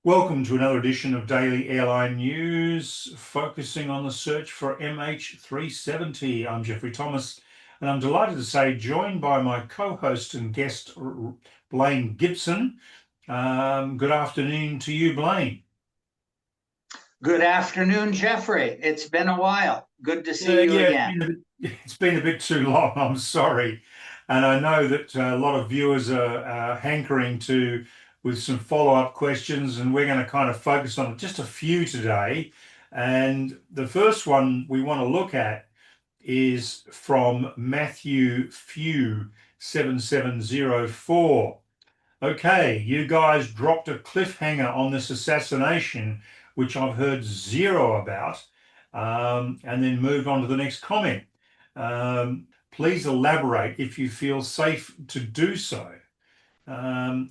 Welcome to another edition of Daily Airline News, focusing on the search for MH370. I'm Jeffrey Thomas, and I'm delighted to say, joined by my co-host and guest, Blaine Gibson. Good afternoon to you, Blaine. Good afternoon, Jeffrey. It's been a while. Good to see you Yeah, again. it's been a bit too long. I'm sorry, and I know that a lot of viewers are hankering to with some follow-up questions, and we're going to kind of focus on just a few today. And the first one we want to look at is from Matthew Few 7704. Okay, you guys dropped a cliffhanger on this assassination, which I've heard zero about, and then moved on to the next comment. Please elaborate if you feel safe to do so.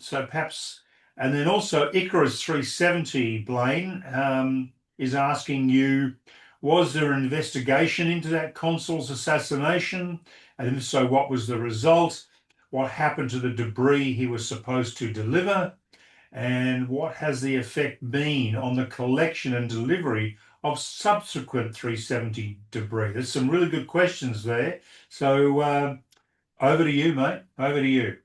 So perhaps, and then also Icarus 370, Blaine, is asking you, was there an investigation into that consul's assassination? And if so, what was the result? What happened to the debris he was supposed to deliver? And what has the effect been on the collection and delivery of subsequent 370 debris? There's some really good questions there. So over to you, mate. Over to you.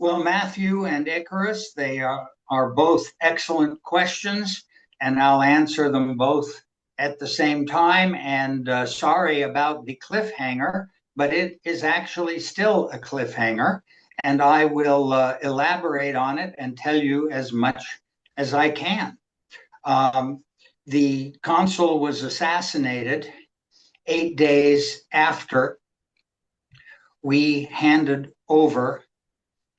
Well, Matthew and Icarus, they are both excellent questions, and I'll answer them both at the same time. And sorry about the cliffhanger, but it is actually still a cliffhanger, and I will elaborate on it and tell you as much as I can. The consul was assassinated 8 days after we handed over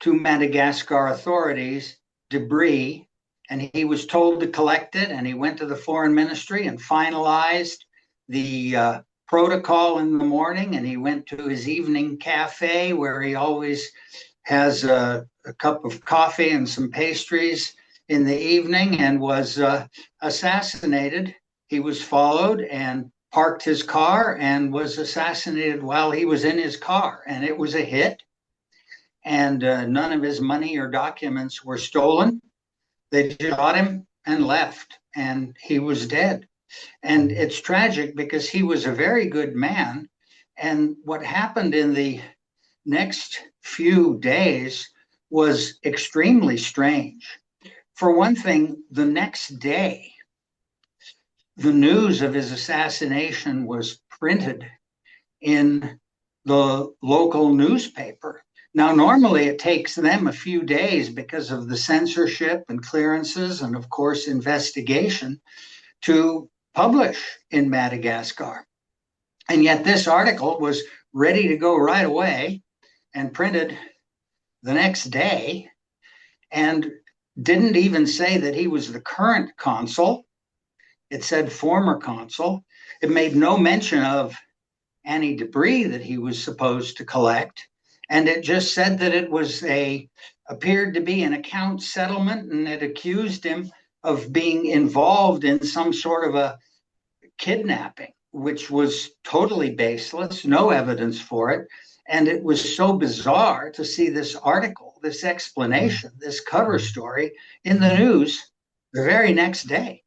to Madagascar authorities debris, and he was told to collect it, and he went to the foreign ministry and finalized the protocol in the morning, and he went to his evening cafe where he always has a cup of coffee and some pastries in the evening, and was assassinated. He was followed and parked his car and was assassinated while he was in his car, and it was a hit. And none of his money or documents were stolen. They just got him and left, and he was dead. And it's tragic because he was a very good man. And what happened in the next few days was extremely strange. For one thing, the next day, the news of his assassination was printed in the local newspaper. Now, normally it takes them a few days because of the censorship and clearances and, of course, investigation to publish in Madagascar. And yet this article was ready to go right away and printed the next day, and didn't even say that he was the current consul. It said former consul. It made no mention of any debris that he was supposed to collect. And it just said that it was appeared to be an account settlement, and it accused him of being involved in some sort of a kidnapping, which was totally baseless, no evidence for it. And it was so bizarre to see this article, this explanation, this cover story in the news the very next day.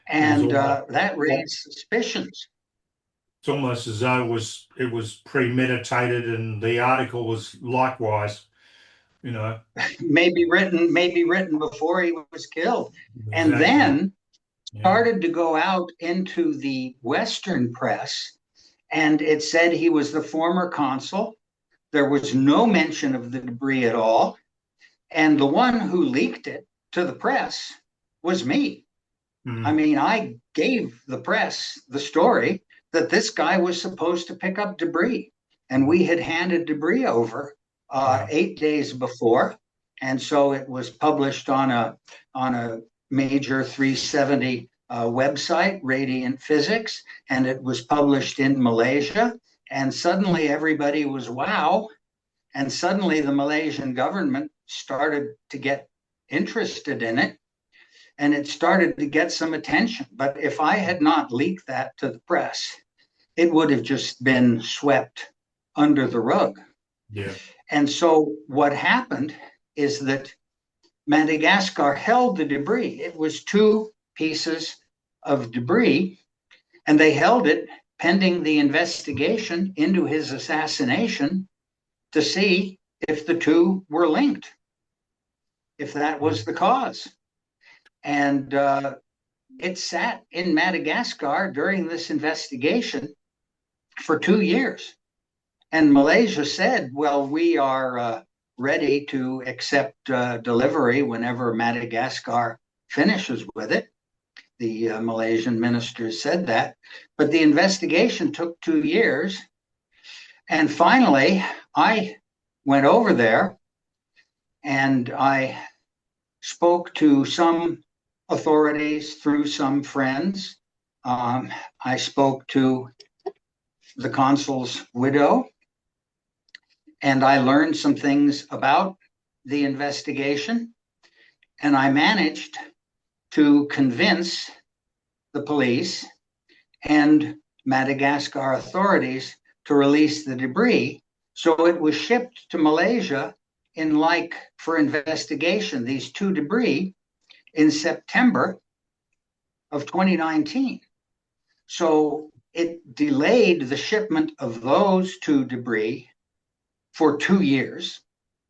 And that raised suspicions. It's almost as though it was premeditated, and the article was likewise, you know. maybe written before he was killed. And Exactly. then Yeah. started to go out into the Western press, and it said he was the former consul. There was no mention of the debris at all. And the one who leaked it to the press was me. I mean, I gave the press the story that this guy was supposed to pick up debris, and we had handed debris over 8 days before. And so it was published on a major 370 website, Radiant Physics, and it was published in Malaysia. And suddenly everybody was wow. And suddenly the Malaysian government started to get interested in it, and it started to get some attention. But if I had not leaked that to the press, it would have just been swept under the rug. Yeah. And so what happened is that Madagascar held the debris. It was two pieces of debris, and they held it pending the investigation into his assassination to see if the two were linked, if that was the cause. And it sat in Madagascar during this investigation for 2 years. And Malaysia said, well, we are ready to accept delivery whenever Madagascar finishes with it. The Malaysian ministers said that. But the investigation took 2 years. And finally, I went over there and I spoke to some authorities through some friends. I spoke to the consul's widow, and I learned some things about the investigation, and I managed to convince the police and Madagascar authorities to release the debris. So it was shipped to Malaysia for investigation, these two debris, in September of 2019. So it delayed the shipment of those two debris for 2 years.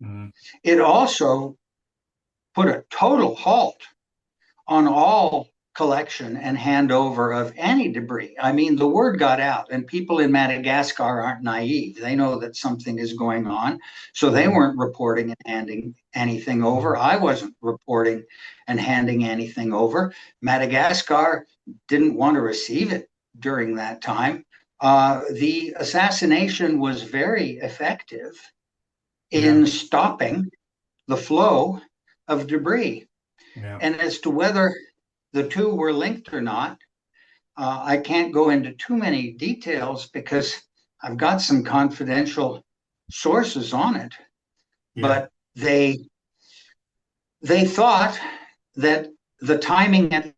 Mm. It also put a total halt on all collection and handover of any debris. I mean, the word got out, and people in Madagascar aren't naive. They know that something is going on, so they weren't reporting and handing anything over. I wasn't reporting and handing anything over. Madagascar didn't want to receive it during that time. The assassination was very effective in stopping the flow of debris. Yeah. And as to whether the two were linked or not, I can't go into too many details because I've got some confidential sources on it. Yeah. But they thought that the timing and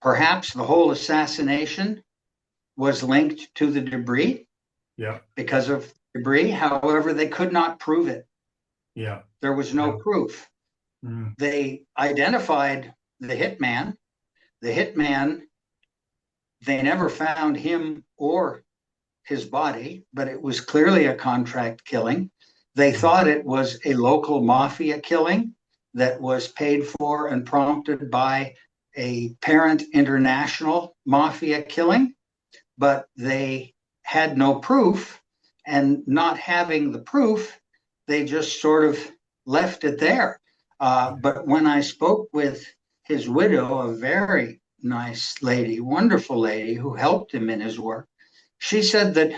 perhaps the whole assassination was linked to the debris. Yeah. Because of debris. However, they could not prove it. Yeah. There was no proof. Mm. They identified the hitman. The hitman, they never found him or his body, but it was clearly a contract killing. They thought it was a local mafia killing that was paid for and prompted by a parent international mafia killing, but they had no proof, and not having the proof, they just sort of left it there. But when I spoke with his widow, a very nice lady, wonderful lady who helped him in his work, she said that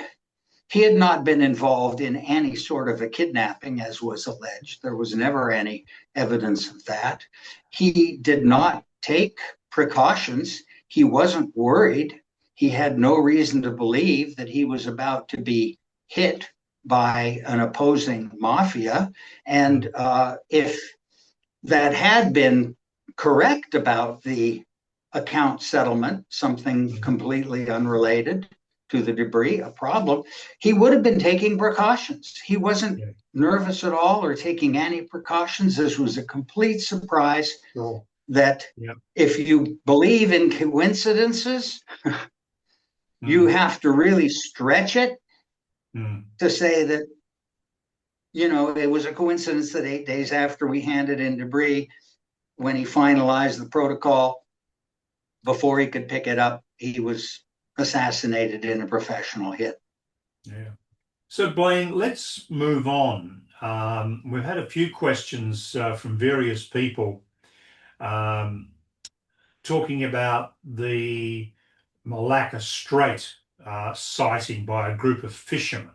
he had not been involved in any sort of a kidnapping, as was alleged. There was never any evidence of that. He did not take precautions. He wasn't worried. He had no reason to believe that he was about to be hit by an opposing mafia. And if that had been correct about the account settlement, something completely unrelated to the debris, a problem, he would have been taking precautions. He wasn't nervous at all or taking any precautions. This was a complete surprise. Sure. That if you believe in coincidences, you have to really stretch it to say that, you know, it was a coincidence that 8 days after we handed in debris, when he finalized the protocol, before he could pick it up, he was assassinated in a professional hit. Yeah. So, Blaine, let's move on. We've had a few questions from various people talking about the Malacca Strait sighting by a group of fishermen.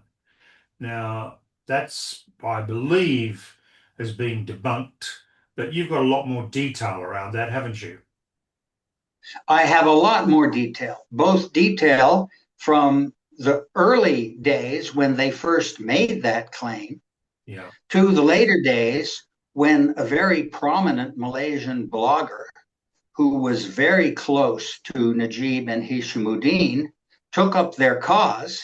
Now, that's, I believe, has been debunked, but you've got a lot more detail around that, haven't you? I have a lot more detail, both detail from the early days when they first made that claim, to the later days when a very prominent Malaysian blogger who was very close to Najib and Hishamuddin took up their cause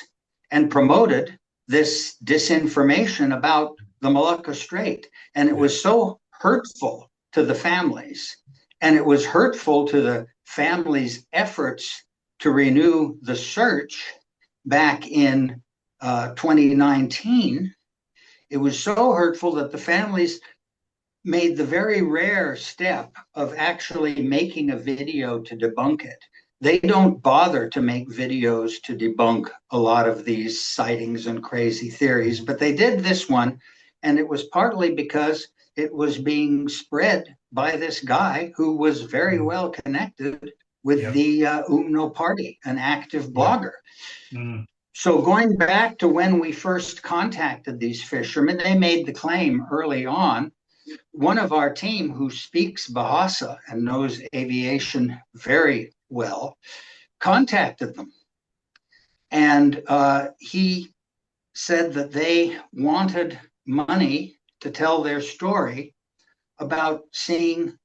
and promoted this disinformation about the Malacca Strait. And it Yeah. was so hurtful to the families, and it was hurtful to the families' efforts to renew the search back in 2019. It was so hurtful that the families made the very rare step of actually making a video to debunk it. They don't bother to make videos to debunk a lot of these sightings and crazy theories, but they did this one, and it was partly because it was being spread by this guy who was very Mm. well connected with Yep. the UMNO party, an active Yep. blogger. Mm. So going back to when we first contacted these fishermen, they made the claim early on. One of our team who speaks Bahasa and knows aviation very well contacted them. And he said that they wanted money to tell their story about seeing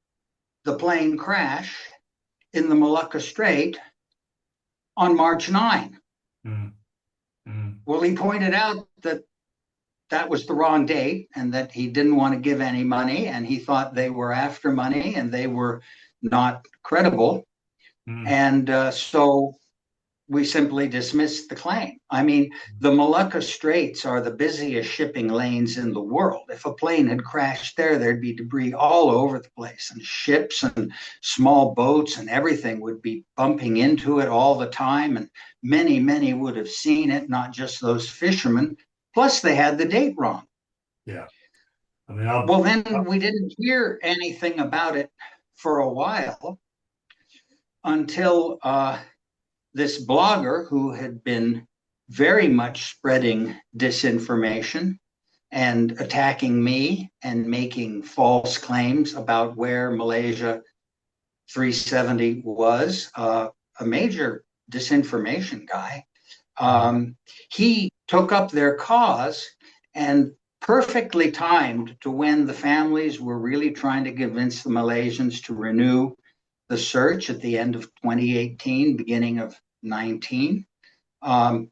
the plane crash in the Malacca Strait on March 9. Mm. Mm. Well, he pointed out that that was the wrong date and that he didn't want to give any money, and he thought they were after money and they were not credible. Mm. And so we simply dismissed the claim. I mean, the Malacca Straits are the busiest shipping lanes in the world. If a plane had crashed there, there'd be debris all over the place, and ships and small boats and everything would be bumping into it all the time. And many, many would have seen it, not just those fishermen. Plus, they had the date wrong. Yeah. I mean, I've, Well, then we didn't hear anything about it for a while until this blogger who had been very much spreading disinformation and attacking me and making false claims about where Malaysia 370 was, a major disinformation guy. He took up their cause and perfectly timed to when the families were really trying to convince the Malaysians to renew the search at the end of 2018, beginning of 19, um,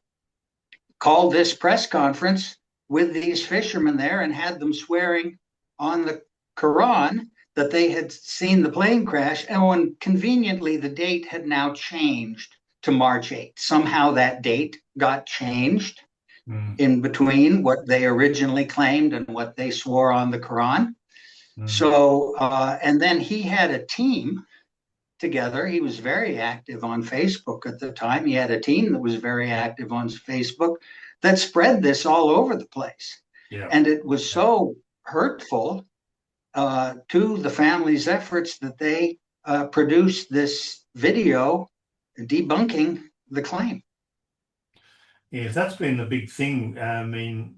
called this press conference with these fishermen there and had them swearing on the Quran that they had seen the plane crash. And when conveniently the date had now changed to March 8th. Somehow that date got changed mm. in between what they originally claimed and what they swore on the Quran. Mm. So, and then he had a team together. He was very active on Facebook at the time. He had a team that was very active on Facebook that spread this all over the place. Yeah. And it was so hurtful to the family's efforts that they produced this video debunking the claim. Yeah, if that's been the big thing, I mean,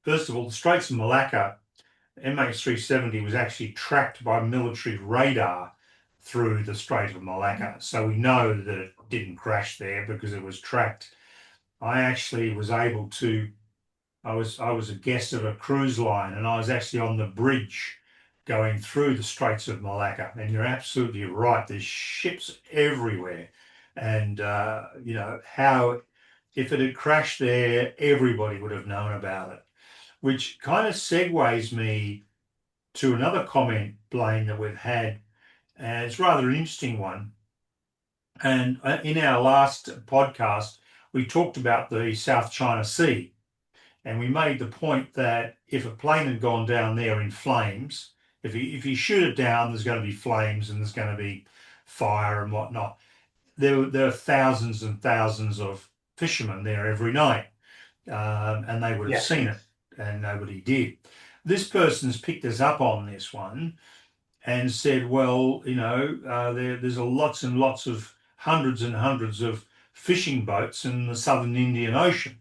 first of all, the Straits of Malacca, MH370 was actually tracked by military radar through the Strait of Malacca. So we know that it didn't crash there because it was tracked. I actually was able to, I was a guest of a cruise line, and I was actually on the bridge going through the Straits of Malacca. And you're absolutely right, there's ships everywhere. And how if it had crashed there, everybody would have known about it, which kind of segues me to another comment, Blaine, that we've had. And it's rather an interesting one. And in our last podcast, we talked about the South China Sea. And we made the point that if a plane had gone down there in flames, if you shoot it down, there's going to be flames and there's going to be fire and whatnot. There are thousands and thousands of fishermen there every night, and they would have Yes. seen it, and nobody did. This person's picked us up on this one and said, well, there's lots and lots of hundreds and hundreds of fishing boats in the southern Indian Ocean.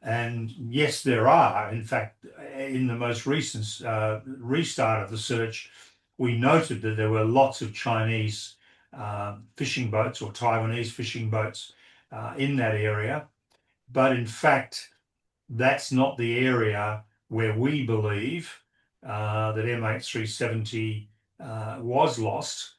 And yes, there are. In fact, in the most recent restart of the search, we noted that there were lots of Chinese fishing boats or Taiwanese fishing boats in that area. But in fact, that's not the area where we believe that MH370 was lost.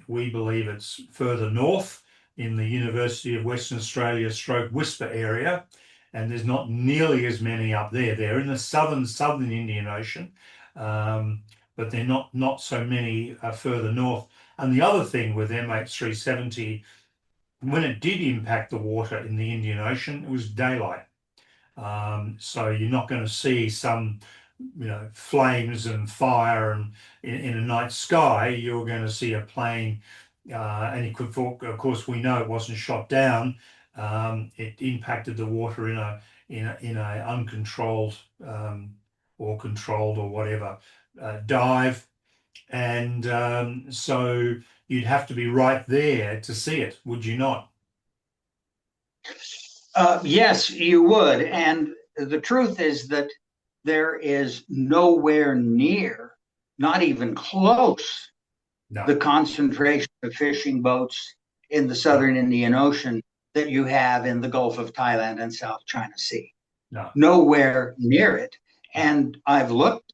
We believe it's further north in the University of Western Australia stroke Whisper area. and there's not nearly as many up there. They're in the southern Indian Ocean, but they're not so many further north. And the other thing with MH370, when it did impact the water in the Indian Ocean, it was daylight. So you're not going to see some, flames and fire and in a night sky. You're going to see a plane, and of course, we know it wasn't shot down. It impacted the water in a uncontrolled or controlled or whatever dive, and so you'd have to be right there to see it, would you not? Yes, you would. And the truth is that there is nowhere near, not even close, No, the concentration of fishing boats in the no, southern Indian Ocean that you have in the Gulf of Thailand and South China Sea. no, Nowhere near it. no. And I've looked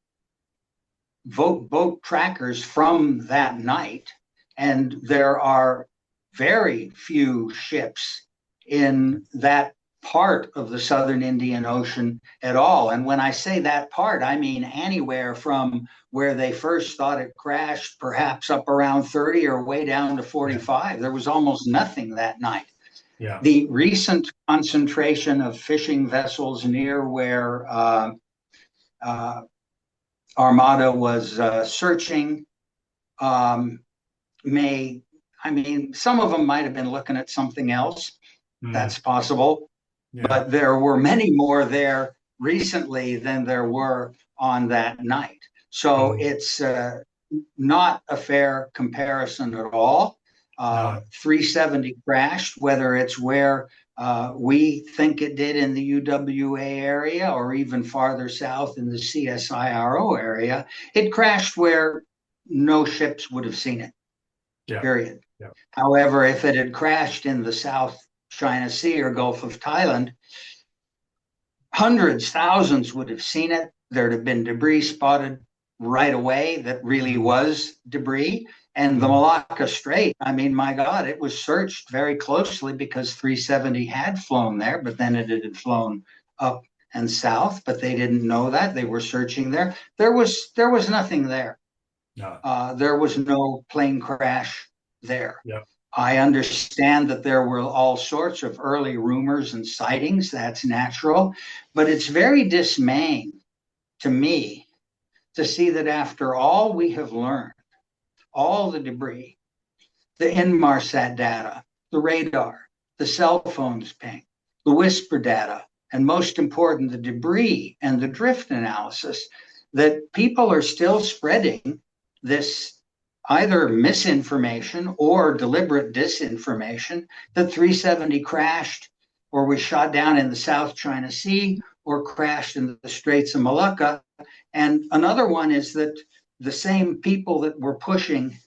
boat trackers from that night, and there are very few ships in that part of the southern Indian Ocean at all. And when I say that part, I mean anywhere from where they first thought it crashed, perhaps up around 30 or way down to Yeah, 45. There was almost nothing that night. yeah. The recent concentration of fishing vessels near where uh, Armada was searching may, I mean, some of them might have been looking at something else. Mm, That's possible. yeah. But there were many more there recently than there were on that night. So Mm, it's not a fair comparison at all. no. 370 crashed, whether it's where we think it did in the UWA area or even farther south in the CSIRO area. It crashed where no ships would have seen it, Yeah, period. yeah. However, if it had crashed in the South China Sea or Gulf of Thailand, hundreds, thousands would have seen it. There'd have been debris spotted right away that really Mm, was debris. And the mm, Malacca Strait, I mean, my God, it was searched very closely because 370 had flown there, but then it had flown up and south, but they didn't know that. They were searching there. There was nothing there. no. There was no plane crash there. Yeah. I understand that there were all sorts of early rumors and sightings. That's natural. But it's very dismaying to me to see that after all we have learned, all the debris, the Inmarsat data, the radar, the cell phones ping, the whisper data, and most important, the debris and the drift analysis, that people are still spreading this either misinformation or deliberate disinformation that 370 crashed or was shot down in the South China Sea or crashed in the Straits of Malacca. And another one is that the same people that were pushing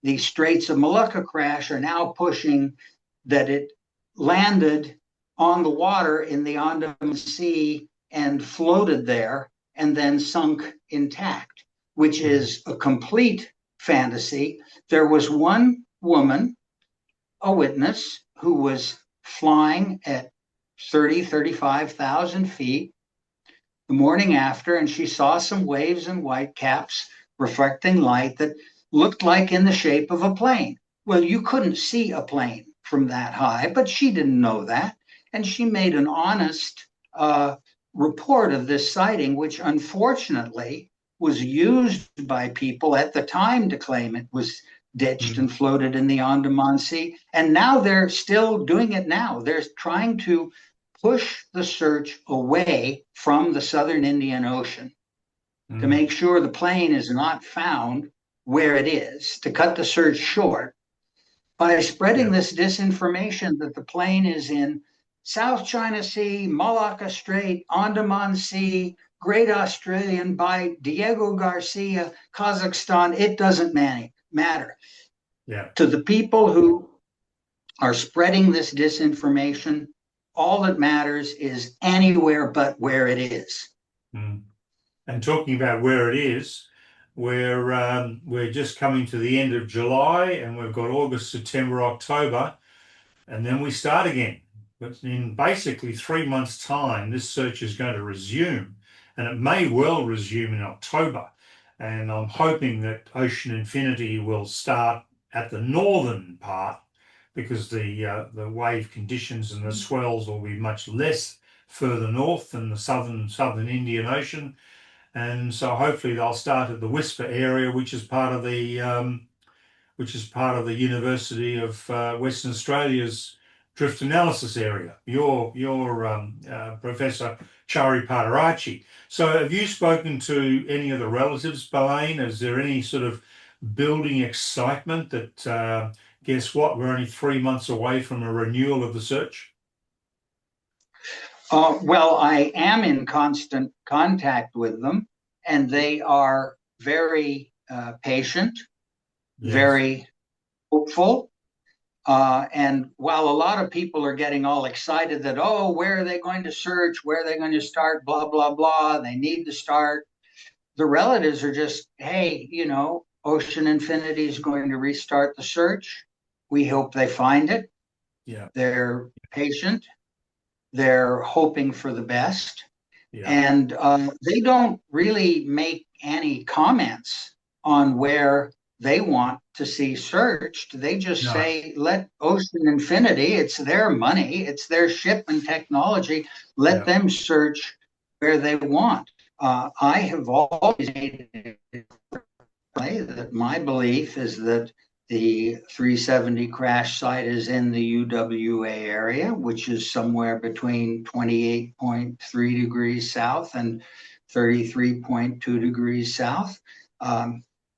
the Straits of Malacca crash are now pushing that it landed on the water in the Andaman Sea and floated there and then sunk intact, which Mm, is a complete fantasy. There was one woman, a witness, who was flying at 30, 35,000 feet the morning after, and she saw some waves and whitecaps reflecting light that looked like in the shape of a plane. Well, you couldn't see a plane from that high, but she didn't know that. And she made an honest report of this sighting, which unfortunately was used by people at the time to claim it was ditched mm, and floated in the Andaman Sea. And now they're still doing it now. They're trying to push the search away from the southern Indian Ocean to mm. make sure the plane is not found where it is, to cut the search short by spreading Yeah. this disinformation that the plane is in South China Sea, Malacca Strait, Andaman Sea, Great Australian Bight, Diego Garcia, Kazakhstan. It doesn't matter. Yeah. To the people who are spreading this disinformation, all that matters is anywhere but where it is. Mm. And talking about where it is, we're just coming to the end of July, and we've got August, September, October, and then we start again. but in basically 3 months' time, this search is going to resume, and it may well resume in October. And I'm hoping that Ocean Infinity will start at the northern part because the wave conditions and the swells will be much less further north than the southern Indian Ocean, and so hopefully they'll start at the Whisper area, which is part of the University of Western Australia's drift analysis area. Your Professor Chari Patarachi. So have you spoken to any of the relatives, Blaine? Is there any sort of building excitement that, guess what, we're only 3 months away from a renewal of the search? Well, I am in constant contact with them, and they are very patient, Yes. very hopeful. And while a lot of people are getting all excited that, oh, where are they going to search? Where are they going to start? Blah, blah, blah. They need to start. The relatives are just, hey, Ocean Infinity is going to restart the search. We hope they find it. Yeah. They're patient. They're hoping for the best. Yeah. And they don't really make any comments on where they want to see searched. They just No. say, let Ocean Infinity, it's their money, it's their ship and technology, let Yeah. them search where they want. I have always made it clear that my belief is that the 370 crash site is in the UWA area, which is somewhere between 28.3 degrees south and 33.2 degrees south.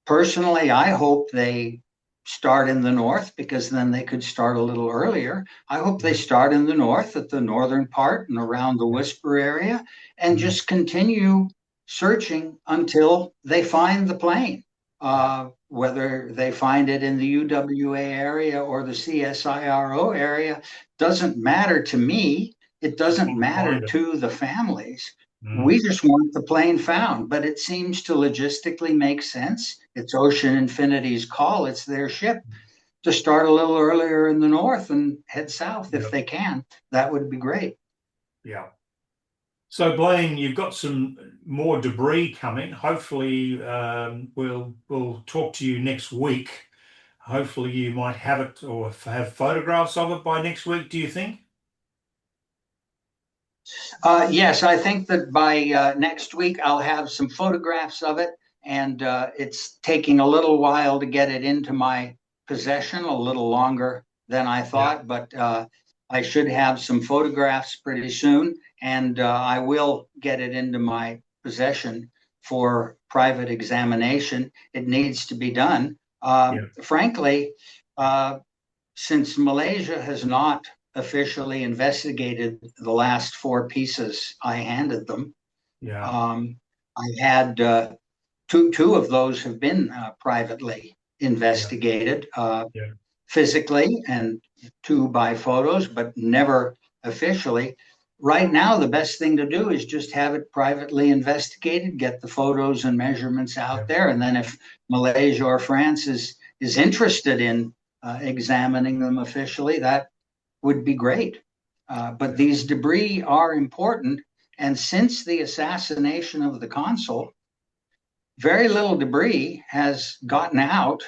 Personally, I hope they start in the north because then they could start a little earlier. I hope they Yeah. start in the north at the northern part and around the Yeah. Whisper area and Mm. just continue searching until they find the plane. Yeah. Whether they find it in the UWA area or the CSIRO area doesn't matter to me. It Just doesn't want to matter find it. to the families. Mm. We just want the plane found, but it seems to logistically make sense. It's Ocean Infinity's call, it's their ship to start a little earlier in the north and head south if Yeah. they can. That would be great. Yeah. So Blaine, you've got some more debris coming. Hopefully, we'll talk to you next week. Hopefully, you might have it or have photographs of it by next week. Do you think? Yes, I think that by next week I'll have some photographs of it, and it's taking a little while to get it into my possession, a little longer than I Yeah. thought, but I should have some photographs pretty soon, and I will get it into my possession for private examination. It needs to be done. Yeah. Frankly, uh, since Malaysia has not officially investigated the last four pieces I handed them, Yeah. um, I had two of those have been privately Yeah. investigated Yeah. physically and two by photos, but never officially. Right now, the best thing to do is just have it privately investigated, get the photos and measurements Yeah. out there, and then if Malaysia or France is interested in examining them officially, that would be great. But Yeah. these debris are important, and since the assassination of the consul, very little debris has gotten out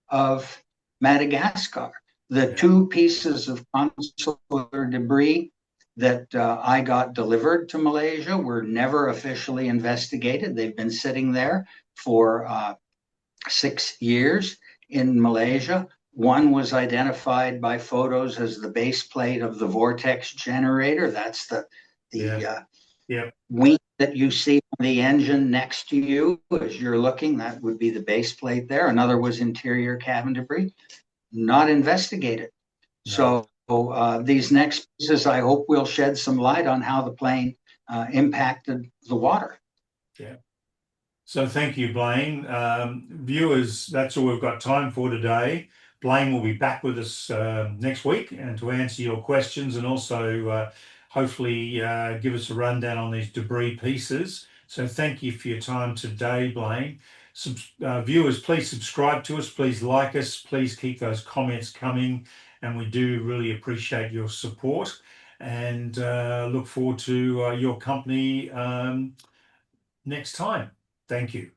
of Madagascar. The Yeah. two pieces of consular debris that I got delivered to Malaysia were never officially investigated. They've been sitting there for 6 years in Malaysia. One was identified by photos as the base plate of the vortex generator. That's Yeah. the Yeah. wing that you see on the engine next to you as you're looking. That would be the base plate there. Another was interior cabin debris, not investigated. No. So these next pieces, I hope, will shed some light on how the plane impacted the water. Yeah. So thank you, Blaine. Viewers, that's all we've got time for today. Blaine will be back with us next week and to answer your questions and also hopefully give us a rundown on these debris pieces. So thank you for your time today, Blaine. Viewers, please subscribe to us, please like us, please keep those comments coming, and we do really appreciate your support. and look forward to your company next time. Thank you.